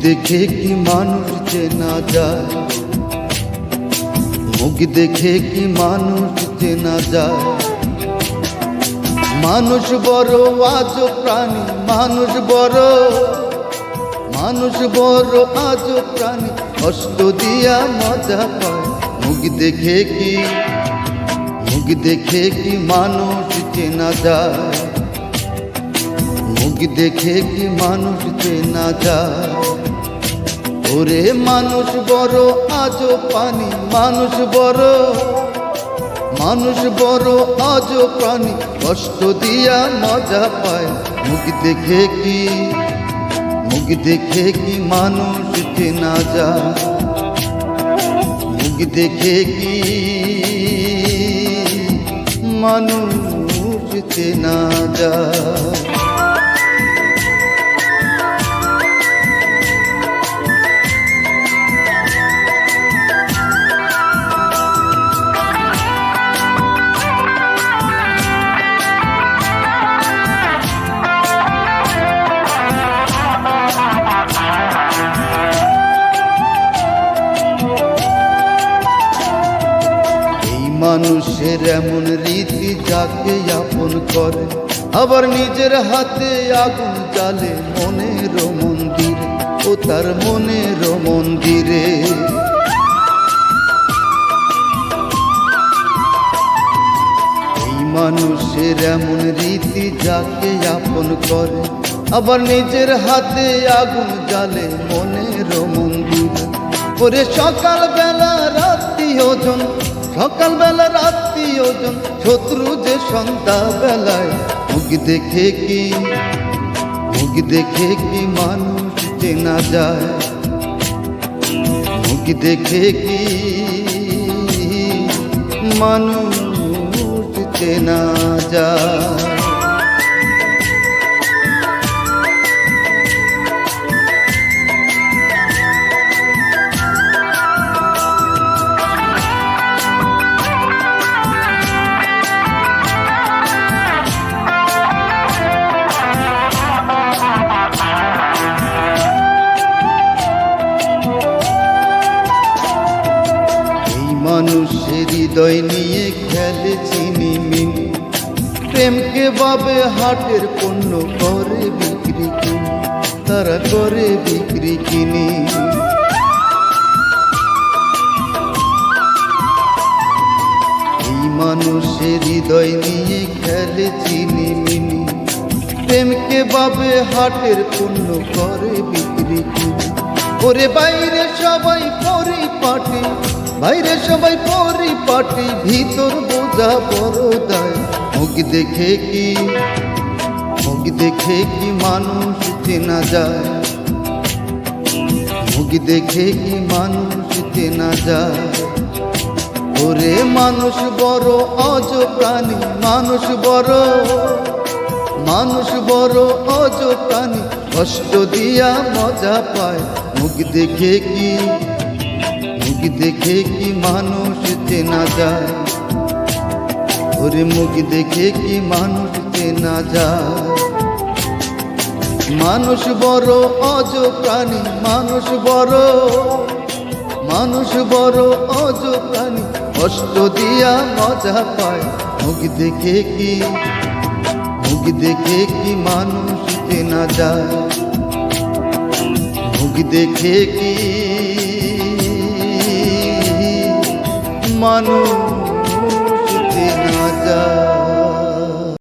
দেখে কি মানুষ চেনা যায়, মুখ দেখে কি মানুষ চেনা যায়। মানুষ বড় আজব প্রাণী, মানুষ বড় আজব প্রাণী, কষ্ট দিয়া মজা পায়। মুখ দেখে কি মানুষ চেনা যায়, মুখ দেখে কি মানুষ চেনা যায়। ওরে মানুষ বড় আজব প্রাণী, মানুষ বড় আজব প্রাণী, কষ্ট দিয়া মজা পায়। মুখ দেখে কি মানুষ চেনা যায়, মুখ দেখে কি মানুষ চেনা যায়। মানুষের এমন রীতি যাকে আপন করে, আবার নিজের হাতে আগুন জ্বালে মনের মন্দিরে, ও তার মনের মন্দিরে। এই মানুষের এমন রীতি যাকে আপন করে, আবার নিজের হাতে আগুন জ্বালে মনের মন্দিরে। ওরে সকালবেলা রাত্রি ওজন, সকালবেলা রাত্রি ওজন, শত্রু যে সন্ধ্যা বেলায়। মুখ দেখে কি মানুষ চেনা যায়, মুখ দেখে কি মানুষ চেনা যায়। মানুষের হৃদয় নিয়ে খেলে চিনিমিনি, প্রেমকে ভাবে হাটের পণ্য করে বিক্রি কিনি, তারা করে বিক্রি কিনি। এই মানুষের হৃদয় নিয়ে খেলে চিনিমিনি, প্রেমকে ভাবে হাটের পণ্য করে বিক্রি কিনি। ওরে বাইরে সবাই পরিপাটি, বাইরে সবাই পরিপাটি, ভিতর বোঝা বড় দায়। মুখ দেখে কি মানুষ চেনা যায়, মুখ দেখে কি মানুষ চেনা যায়। ওরে মানুষ বড় আজব প্রাণী, মানুষ বড় আজব প্রাণী, কষ্ট দিয়া মজা পায়। মুখ দেখে কি মানুষ চেনা যায়। ওরে মুখ দেখে কি মানুষ চেনা যায়। মানুষ বড় আজব প্রাণী, মানুষ বড় আজব প্রাণী, কষ্ট দিয়া মজা পায়। মুখ দেখে কি মানুষ চেনা যায়, মুখ দেখে কি মানুষ চেনা যায়।